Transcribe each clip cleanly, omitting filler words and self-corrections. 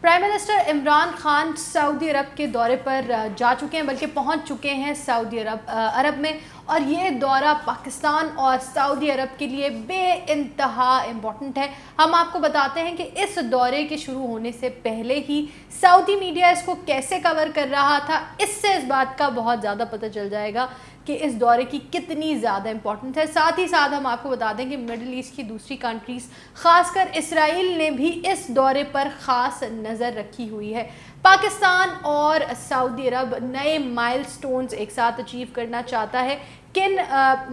Prime minister Imran Khan سعودی عرب کے دورے پر جا چکے ہیں، بلکہ پہنچ چکے ہیں سعودی عرب میں، اور یہ دورہ پاکستان اور سعودی عرب کے لیے بے انتہا امپورٹنٹ ہے۔ ہم آپ کو بتاتے ہیں کہ اس دورے کے شروع ہونے سے پہلے ہی سعودی میڈیا اس کو کیسے کور کر رہا تھا، اس سے اس بات کا بہت زیادہ پتہ چل جائے گا کہ اس دورے کی کتنی زیادہ امپورٹنٹ ہے۔ ساتھ ہی ساتھ ہم آپ کو بتا دیں کہ مڈل ایسٹ کی دوسری کنٹریز، خاص کر اسرائیل نے بھی اس دورے پر خاص نظر رکھی ہوئی ہے۔ پاکستان اور سعودی عرب نئے مائل سٹونز ایک ساتھ اچیو کرنا چاہتا ہے۔ کن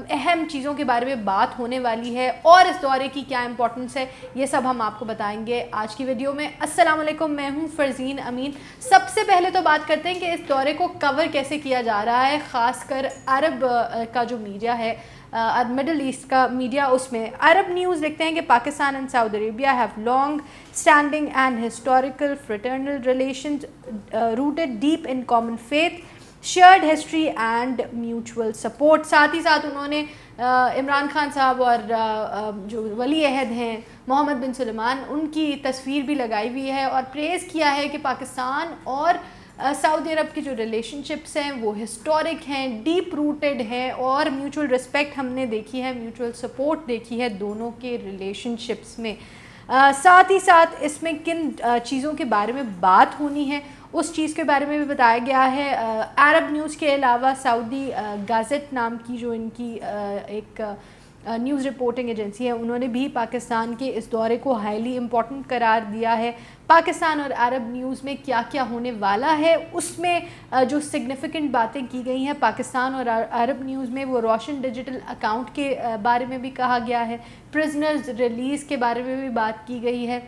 اہم چیزوں کے بارے میں بات ہونے والی ہے اور اس دورے کی کیا امپورٹنس ہے، یہ سب ہم آپ کو بتائیں گے آج کی ویڈیو میں۔ السلام علیکم، میں ہوں فرزین امین۔ سب سے پہلے تو بات کرتے ہیں کہ اس دورے کو کور کیسے کیا جا رہا ہے، خاص کر عرب کا جو میڈیا ہے، مڈل ایسٹ کا میڈیا، اس میں عرب نیوز لکھتے ہیں کہ Pakistan and Saudi Arabia have long standing and historical fraternal relations rooted deep in common faith, shared history and mutual support. ساتھ ہی ساتھ انہوں نے عمران خان صاحب اور جو ولی عہد ہیں محمد بن سلمان، ان کی تصویر بھی لگائی ہوئی ہے اور پریز کیا ہے کہ پاکستان اور سعودی عرب کی جو ریلیشن شپس ہیں وہ ہسٹورک ہیں، ڈیپ روٹڈ ہیں، اور میوچول رسپیکٹ ہم نے دیکھی ہے، میوچول سپورٹ دیکھی ہے دونوں کے ریلیشن شپس میں۔ ساتھ ہی ساتھ اس میں کن چیزوں کے بارے میں بات ہونی ہے اس چیز کے بارے میں بھی بتایا گیا ہے۔ عرب نیوز کے علاوہ سعودی گازٹ نام کی جو ان کی ایک نیوز رپورٹنگ ایجنسی ہے، انہوں نے بھی پاکستان کے اس دورے کو ہائیلی امپورٹنٹ قرار دیا ہے۔ پاکستان اور عرب نیوز میں کیا کیا ہونے والا ہے، اس میں جو سگنیفیکنٹ باتیں کی گئی ہیں پاکستان اور عرب نیوز میں، وہ روشن ڈیجیٹل اکاؤنٹ کے بارے میں بھی کہا گیا ہے، پرزنرز ریلیز کے بارے میں بھی بات کی گئی ہے۔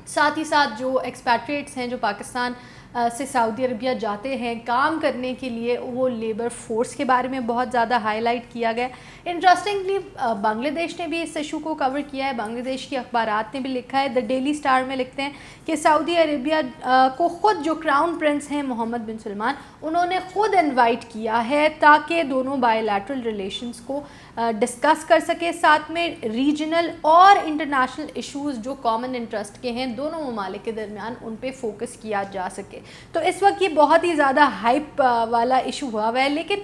ساتھ ہی ساتھ جو ایکسپیٹریٹس ہیں جو پاکستان سے سعودی عربیہ جاتے ہیں کام کرنے کے لیے، وہ لیبر فورس کے بارے میں بہت زیادہ ہائی لائٹ کیا گیا۔ انٹرسٹنگلی بنگلہ دیش نے بھی اس ایشو کو کور کیا ہے، بنگلہ دیش کی اخبارات نے بھی لکھا ہے۔ دا ڈیلی اسٹار میں لکھتے ہیں کہ سعودی عربیہ کو خود جو کراؤن پرنس ہیں محمد بن سلمان، انہوں نے خود انوائٹ کیا ہے تاکہ دونوں بائی لیٹرل ریلیشنز کو ڈسکس کر سکے، ساتھ میں ریجنل اور انٹرنیشنل ایشوز جو کامن انٹرسٹ کے ہیں دونوں ممالک کے درمیان، ان پہ فوکس کیا جا سکے۔ تو اس وقت یہ بہت ہی زیادہ ہائپ والا ایشو ہوا ہے، لیکن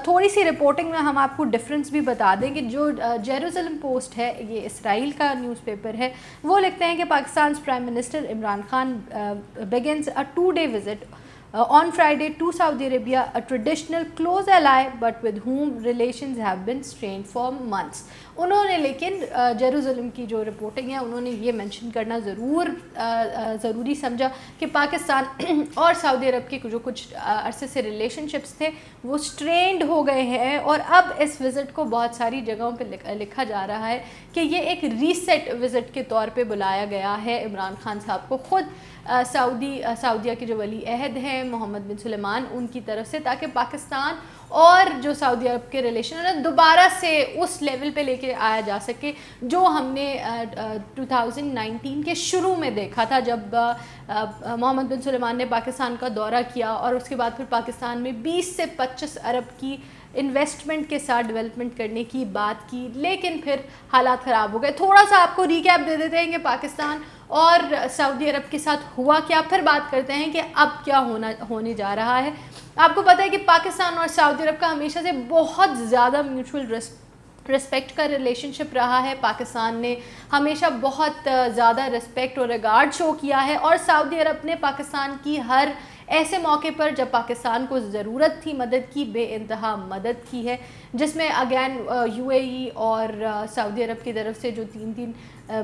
تھوڑی سی رپورٹنگ میں ہم آپ کو ڈفرینس بھی بتا دیں کہ جو جیروزلم پوسٹ ہے، یہ اسرائیل کا نیوز پیپر ہے، وہ لکھتے ہیں کہ Pakistan prime minister Imran Khan begins a 2-day visit on Friday to Saudi Arabia, a traditional close ally but with whom relations have been strained for months۔ انہوں نے لیکن جیروزلم کی جو رپورٹنگ ہے، انہوں نے یہ مینشن کرنا ضروری سمجھا کہ پاکستان اور سعودی عرب کے جو کچھ عرصے سے ریلیشن شپس تھے وہ سٹرینڈ ہو گئے ہیں، اور اب اس وزٹ کو بہت ساری جگہوں پہ لکھا جا رہا ہے کہ یہ ایک ریسیٹ وزٹ کے طور پہ بلایا گیا ہے عمران خان صاحب کو خود سعودیہ کے جو ولی عہد ہیں محمد بن سلمان، ان کی طرف سے، تاکہ پاکستان اور جو سعودی عرب کے ریلیشن ہے دوبارہ سے اس لیول پہ لے کے آیا جا سکے جو ہم نے 2019 کے شروع میں دیکھا تھا، جب محمد بن سلمان نے پاکستان کا دورہ کیا اور اس کے بعد پھر پاکستان میں 20 سے 25 ارب کی انویسٹمنٹ کے ساتھ ڈیولپمنٹ کرنے کی بات کی، لیکن پھر حالات خراب ہو گئے۔ تھوڑا سا آپ کو ریکیپ دے دیتے ہیں کہ پاکستان اور سعودی عرب کے ساتھ ہوا کیا، پھر بات کرتے ہیں کہ اب کیا ہونے جا رہا ہے۔ آپ کو پتہ ہے کہ پاکستان اور سعودی عرب کا ہمیشہ سے بہت زیادہ میوچول رسپیکٹ کا ریلیشن شپ رہا ہے۔ پاکستان نے ہمیشہ بہت زیادہ رسپیکٹ اور ریگارڈ شو کیا ہے، اور سعودی عرب نے پاکستان کی ہر ایسے موقع پر جب پاکستان کو ضرورت تھی مدد کی، بے انتہا مدد کی ہے، جس میں اگین یو اے ای اور سعودی عرب کی طرف سے جو $3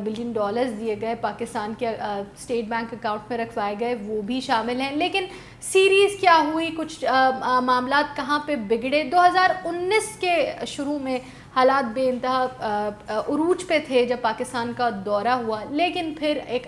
بلین دیے گئے پاکستان کے اسٹیٹ بینک اکاؤنٹ میں رکھوائے گئے، وہ بھی شامل ہیں۔ لیکن سیریز کیا ہوئی، کچھ معاملات کہاں پہ بگڑے، 2019 کے شروع میں حالات بے انتہا عروج پہ تھے جب پاکستان کا دورہ ہوا، لیکن پھر ایک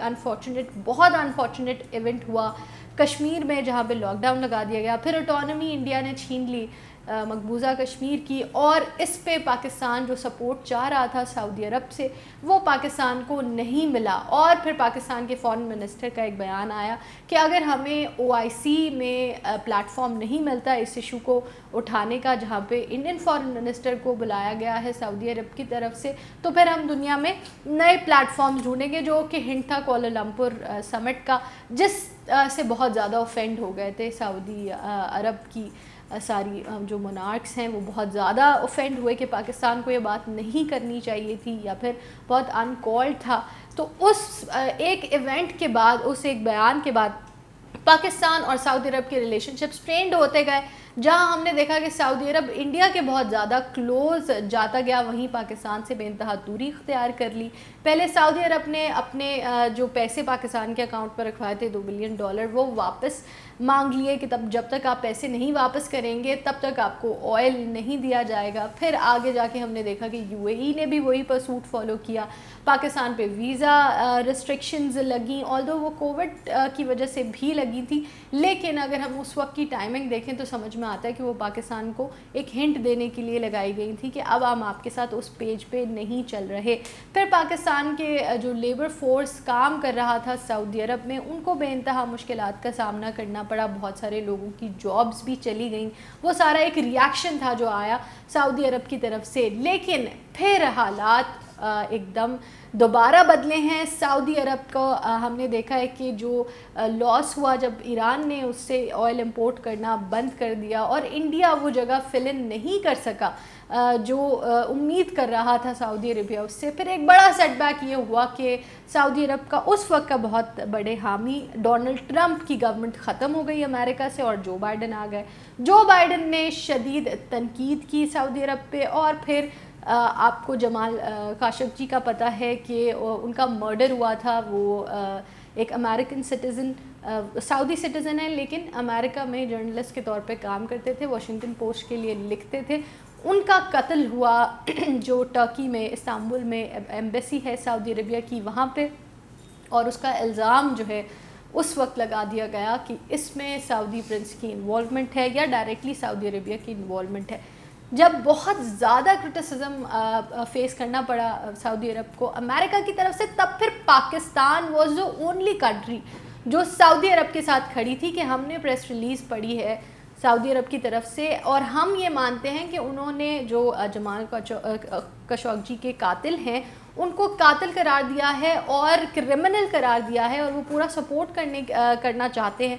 بہت انفارچونیٹ ایونٹ ہوا کشمیر میں، جہاں پہ لاک ڈاؤن لگا دیا گیا، پھر آٹونومی انڈیا نے چھین لی، مقبوضہ کشمیر کی، اور اس پہ پاکستان جو سپورٹ چاہ رہا تھا سعودی عرب سے وہ پاکستان کو نہیں ملا، اور پھر پاکستان کے فارن منسٹر کا ایک بیان آیا کہ اگر ہمیں OIC میں پلیٹ فارم نہیں ملتا اس ایشو کو اٹھانے کا، جہاں پہ انڈین فارن منسٹر کو بلایا گیا ہے سعودی عرب کی طرف سے، تو پھر ہم دنیا میں نئے پلیٹ فارمز ڈھونڈیں گے، جو کہ ہنٹ تھا کوالالمپور سمٹ کا، جس سے بہت زیادہ اوفینڈ ہو گئے تھے سعودی عرب کی ساری جو مونارکس ہیں، وہ بہت زیادہ اوفینڈ ہوئے کہ پاکستان کو یہ بات نہیں کرنی چاہیے تھی یا پھر بہت انکالڈ تھا۔ تو اس ایک ایونٹ کے بعد، اس ایک بیان کے بعد پاکستان اور سعودی عرب کے ریلیشن شپ سٹرینڈ ہوتے گئے، جہاں ہم نے دیکھا کہ سعودی عرب انڈیا کے بہت زیادہ کلوز جاتا گیا، وہیں پاکستان سے بے انتہا دوری اختیار کر لی۔ پہلے سعودی عرب نے اپنے جو پیسے پاکستان کے اکاؤنٹ پر رکھوائے تھے $2 بلین، وہ واپس مانگ لیے کہ جب تک آپ پیسے نہیں واپس کریں گے تب تک آپ کو آئل نہیں دیا جائے گا۔ پھر آگے جا کے ہم نے دیکھا کہ UAE نے بھی وہی پرسوٹ فالو کیا، پاکستان پہ ویزا ریسٹرکشنز لگیں، آلدو وہ کووڈ کی وجہ سے بھی لگی تھی، لیکن اگر ہم اس وقت کی ٹائمنگ دیکھیں تو سمجھ میں آتا ہے کہ وہ پاکستان کو ایک ہنٹ دینے کے لیے لگائی گئی تھی کہ اب ہم آپ کے ساتھ اس پیج پہ نہیں چل رہے۔ پھر پاکستان کے جو لیبر فورس کام کر رہا تھا سعودی عرب میں، ان کو بے انتہا مشکلات کا سامنا کرنا پڑا، بہت سارے لوگوں کی جابز بھی چلی گئیں، وہ سارا ایک ریاکشن تھا جو آیا سعودی عرب کی طرف سے۔ لیکن پھر حالات ایک دم دوبارہ بدلے ہیں۔ سعودی عرب کو ہم نے دیکھا ہے کہ جو لاس ہوا جب ایران نے اس سے آئل امپورٹ کرنا بند کر دیا، اور انڈیا وہ جگہ فل ان نہیں کر سکا جو امید کر رہا تھا سعودی عربیہ اس سے۔ پھر ایک بڑا سیٹ بیک یہ ہوا کہ سعودی عرب کا اس وقت کا بہت بڑے حامی ڈونلڈ ٹرمپ کی گورنمنٹ ختم ہو گئی امریکہ سے، اور جو بائیڈن آ گئے۔ جو بائیڈن نے شدید تنقید کی سعودی عرب پہ، اور پھر آپ کو جمال خاشقجی کا پتہ ہے کہ ان کا مرڈر ہوا تھا۔ وہ ایک امریکن سٹیزن، سعودی سٹیزن ہے لیکن امریکہ میں جرنلسٹ کے طور پہ کام کرتے تھے، واشنگٹن پوسٹ کے لیے لکھتے تھے، ان کا قتل ہوا جو ٹرکی میں استنبول میں ایمبیسی ہے سعودی عربیہ کی وہاں پہ، اور اس کا الزام جو ہے اس وقت لگا دیا گیا کہ اس میں سعودی پرنس کی انوالومنٹ ہے یا ڈائریکٹلی سعودی عربیہ کی انوالومنٹ ہے۔ جب بہت زیادہ کرٹیسزم فیس کرنا پڑا سعودی عرب کو امریکہ کی طرف سے، تب پھر Pakistan was the only country جو سعودی عرب کے ساتھ کھڑی تھی کہ ہم نے پریس ریلیز پڑھی ہے سعودی عرب کی طرف سے، اور ہم یہ مانتے ہیں کہ انہوں نے جو جمال خاشقجی کے قاتل ہیں ان کو قاتل قرار دیا ہے اور کرمنل قرار دیا ہے، اور وہ پورا سپورٹ کرنا چاہتے ہیں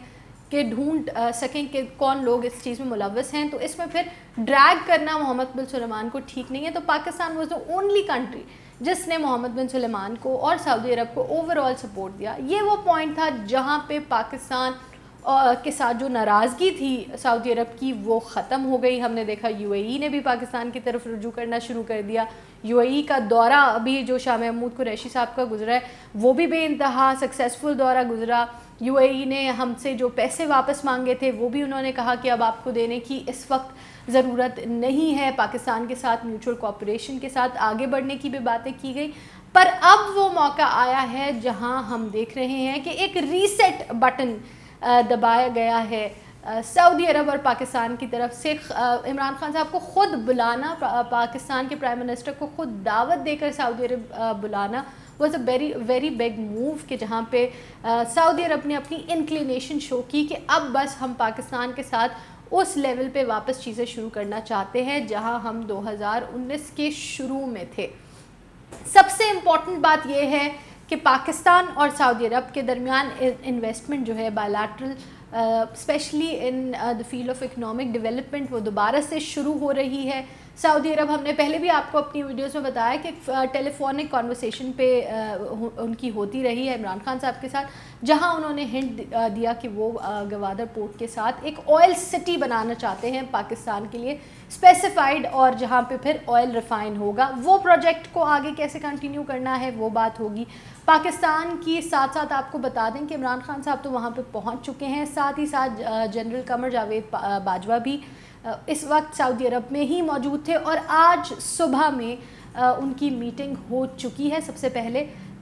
کہ ڈھونڈ سکیں کہ کون لوگ اس چیز میں ملوث ہیں۔ تو اس میں پھر ڈریگ کرنا محمد بن سلمان کو ٹھیک نہیں ہے۔ تو Pakistan was the only country جس نے محمد بن سلمان کو اور سعودی عرب کو اوور آل سپورٹ دیا۔ یہ وہ پوائنٹ تھا جہاں پہ پاکستان کے ساتھ جو ناراضگی تھی سعودی عرب کی وہ ختم ہو گئی۔ ہم نے دیکھا UAE نے بھی پاکستان کی طرف رجوع کرنا شروع کر دیا۔ UAE کا دورہ ابھی جو شاہ محمود قریشی صاحب کا گزرا ہے وہ بھی بے انتہا سکسیسفل دورہ گزرا۔ UAE نے ہم سے جو پیسے واپس مانگے تھے وہ بھی انہوں نے کہا کہ اب آپ کو دینے کی اس وقت ضرورت نہیں ہے، پاکستان کے ساتھ میوچل کوآپریشن کے ساتھ آگے بڑھنے کی بھی باتیں کی گئی۔ پر اب وہ موقع آیا ہے جہاں ہم دیکھ رہے ہیں کہ ایک ریسیٹ بٹن دبایا گیا ہے سعودی عرب اور پاکستان کی طرف سے۔ عمران خان صاحب کو خود بلانا، پاکستان کے پرائم منسٹر کو خود دعوت دے کر سعودی عرب بلانا was a very big move, کہ جہاں پہ سعودی عرب نے اپنی انکلینیشن شو کی کہ اب بس ہم پاکستان کے ساتھ اس لیول پہ واپس چیزیں شروع کرنا چاہتے ہیں جہاں ہم 2019 کے شروع میں تھے۔ سب سے امپورٹنٹ بات یہ ہے کہ پاکستان اور سعودی عرب کے درمیان انویسٹمنٹ جو ہے bilateral especially in the field of economic development وہ دوبارہ سے شروع ہو رہی ہے۔ سعودی عرب، ہم نے پہلے بھی آپ کو اپنی ویڈیوز میں بتایا کہ ٹیلی فونک کانورسیشن پہ ان کی ہوتی رہی ہے عمران خان صاحب کے ساتھ، جہاں انہوں نے ہنٹ دیا کہ وہ گوادر پورٹ کے ساتھ ایک آئل سٹی بنانا چاہتے ہیں پاکستان کے لیے اسپیسیفائڈ، اور جہاں پہ پھر آئل ریفائن ہوگا۔ وہ پروجیکٹ کو آگے کیسے کنٹینیو کرنا ہے وہ بات ہوگی۔ پاکستان کی ساتھ ساتھ آپ کو بتا دیں کہ عمران خان صاحب تو وہاں پہ پہنچ چکے ہیں، ساتھ ہی ساتھ جنرل قمر جاوید باجوہ بھی اس وقت سعودی عرب میں ہی موجود تھے، اور آج صبح میں ان کی میٹنگ ہو چکی ہے۔ سب سے پہلے